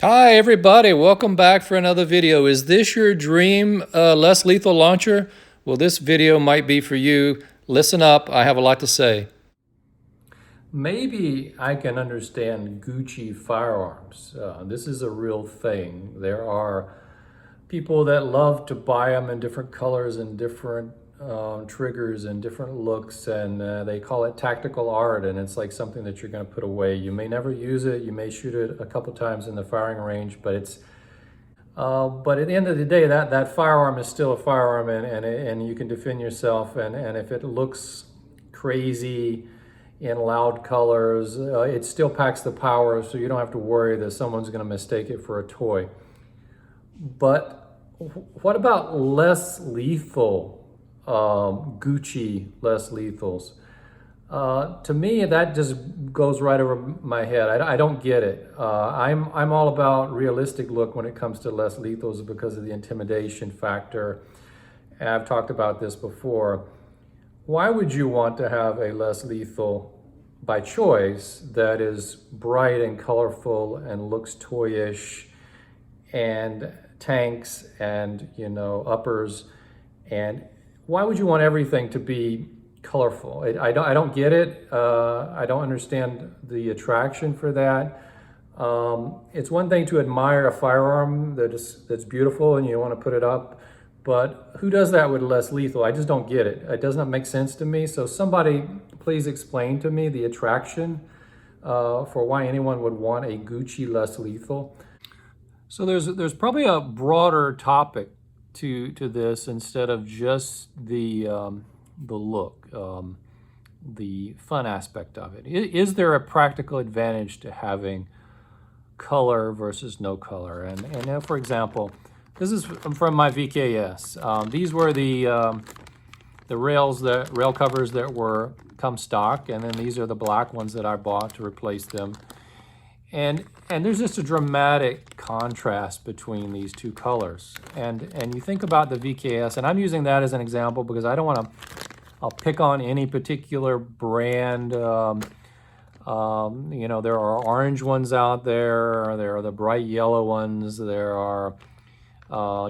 Hi everybody, welcome back for another video. Is this your dream less lethal launcher? Well, this video might be for you. Listen up, I have a lot to say. Maybe I can understand Gucci firearms. This is a real thing. There are people that love to buy them in different colors and different triggers and different looks, and they call it tactical art, and it's like something that you're going to put away. You may never use it, you may shoot it a couple times in the firing range, but it's but at the end of the day, that firearm is still a firearm, and you can defend yourself, and if it looks crazy in loud colors, it still packs the power, so you don't have to worry that someone's going to mistake it for a toy. But what about less lethal Gucci less lethals? To me, that just goes right over my head. I don't get it. I'm all about realistic look when it comes to less lethals because of the intimidation factor. And I've talked about this before. Why would you want to have a less lethal by choice that is bright and colorful and looks toyish and tanks and, you know, uppers, and why would you want everything to be colorful? I don't get it. I don't understand the attraction for that. It's one thing to admire a firearm that's beautiful and you want to put it up, but who does that with less lethal? I just don't get it. It does not make sense to me. So somebody please explain to me the attraction for why anyone would want a Gucci less lethal. So there's probably a broader topic to this instead of just the look, the fun aspect of it. Is there a practical advantage to having color versus no color? And for example, this is from my VKS. These were the rail covers that were come stock, and then these are the black ones that I bought to replace them. And there's just a dramatic contrast between these two colors. And you think about the VKS, and I'm using that as an example because I don't want to, I'll pick on any particular brand. You know, there are orange ones out there are the bright yellow ones, there are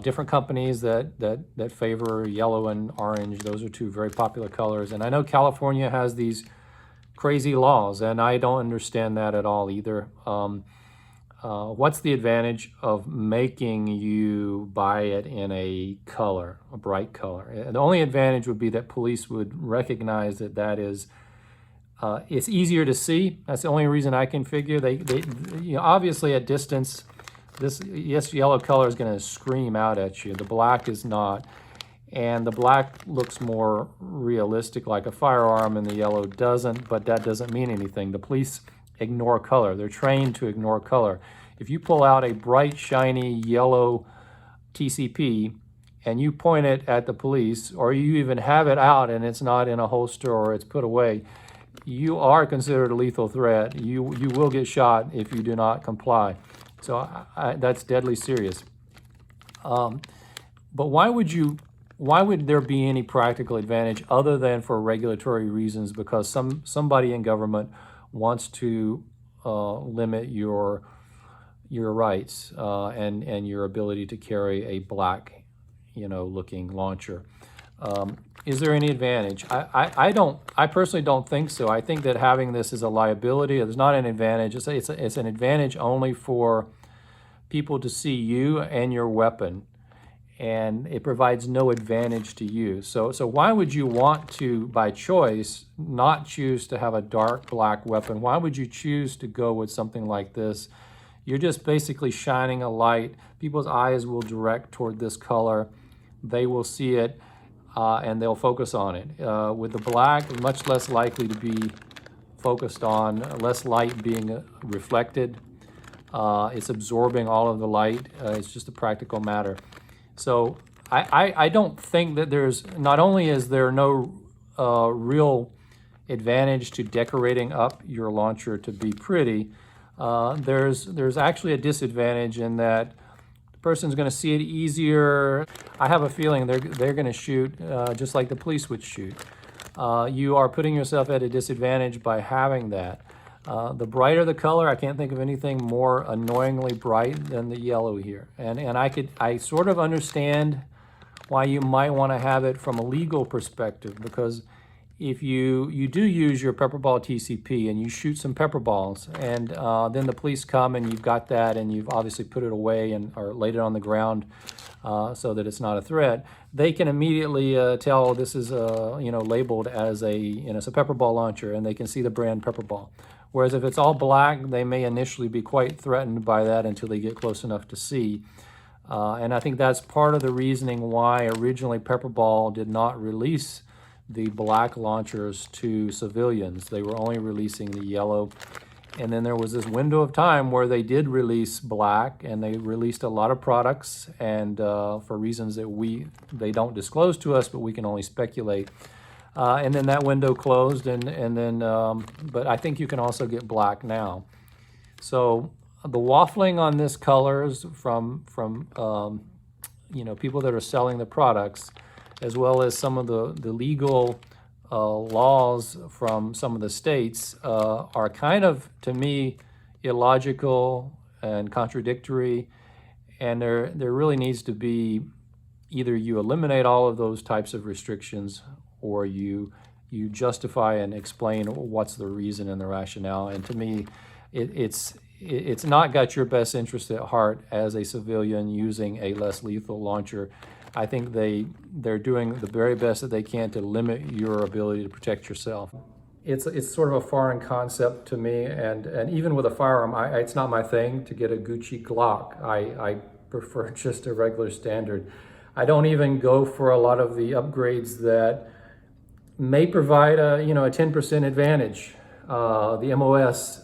different companies that favor yellow and orange. Those are two very popular colors. And I know California has these crazy laws, and I don't understand that at all either. What's the advantage of making you buy it in a color, a bright color? And the only advantage would be that police would recognize that is, it's easier to see. That's the only reason I can figure. They you know, obviously at distance, this yellow color is going to scream out at you. The black is not. And the black looks more realistic like a firearm and the yellow doesn't, but that doesn't mean anything. The police ignore color. They're trained to ignore color. If you pull out a bright, shiny yellow TCP and you point it at the police, or you even have it out and it's not in a holster or it's put away, you are considered a lethal threat. You will get shot if you do not comply. So that's deadly serious. But why would there be any practical advantage other than for regulatory reasons, because somebody in government wants to limit your rights and your ability to carry a black, you know, looking launcher? Is there any advantage? I personally don't think so. I think that having this is a liability. It's not an advantage. It's an advantage only for people to see you and your weapon, and it provides no advantage to you. So why would you want to, by choice, not choose to have a dark black weapon? Why would you choose to go with something like this? You're just basically shining a light. People's eyes will direct toward this color. They will see it, and they'll focus on it. With the black, much less likely to be focused on, less light being reflected. It's absorbing all of the light. It's just a practical matter. So I don't think that not only is there no real advantage to decorating up your launcher to be pretty, there's actually a disadvantage in that the person's going to see it easier. I have a feeling they're going to shoot just like the police would shoot. You are putting yourself at a disadvantage by having that. The brighter the color, I can't think of anything more annoyingly bright than the yellow here. And I sort of understand why you might want to have it from a legal perspective, because if you do use your Pepperball TCP and you shoot some pepper balls, and then the police come and you've got that and you've obviously put it away and or laid it on the ground so that it's not a threat, they can immediately tell this is labeled as it's a Pepperball launcher, and they can see the brand Pepperball. Whereas if it's all black, they may initially be quite threatened by that until they get close enough to see. And I think that's part of the reasoning why originally Pepperball did not release the black launchers to civilians. They were only releasing the yellow. And then there was this window of time where they did release black, and they released a lot of products, and for reasons that they don't disclose to us, but we can only speculate. And then that window closed, and then but I think you can also get black now. So the waffling on this colors from people that are selling the products, as well as some of the legal laws from some of the states are kind of, to me, illogical and contradictory. And there really needs to be, either you eliminate all of those types of restrictions, or you justify and explain what's the reason and the rationale. And to me, it's not got your best interest at heart as a civilian using a less lethal launcher. I think they're doing the very best that they can to limit your ability to protect yourself. It's sort of a foreign concept to me, and even with a firearm, it's not my thing to get a Gucci Glock. I prefer just a regular standard. I don't even go for a lot of the upgrades that may provide a 10% advantage. The MOS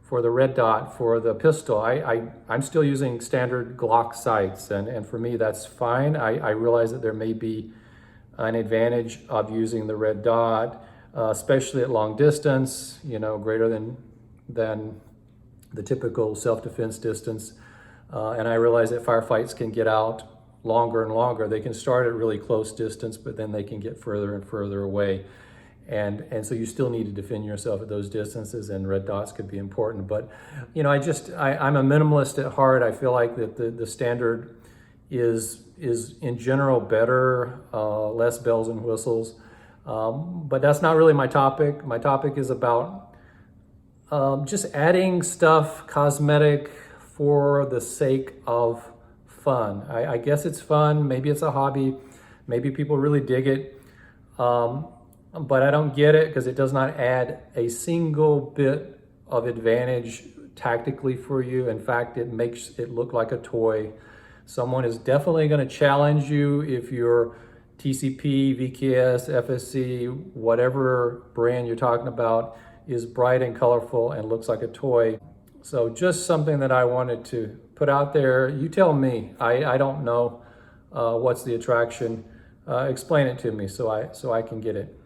for the red dot for the pistol. I'm still using standard Glock sights, and for me that's fine. I realize that there may be an advantage of using the red dot, especially at long distance, greater than the typical self-defense distance. And I realize that firefights can get out longer and longer. They can start at really close distance, but then they can get further and further away. And so you still need to defend yourself at those distances, and red dots could be important. But, I'm a minimalist at heart. I feel like that the standard is in general better, less bells and whistles. But that's not really my topic. My topic is about just adding stuff, cosmetic, for the sake of fun. I guess it's fun. Maybe it's a hobby. Maybe people really dig it. But I don't get it, because it does not add a single bit of advantage tactically for you. In fact, it makes it look like a toy. Someone is definitely going to challenge you if your TCP, VKS, FSC, whatever brand you're talking about, is bright and colorful and looks like a toy. So just something that I wanted to put out there. You tell me. I don't know what's the attraction. Explain it to me so I can get it.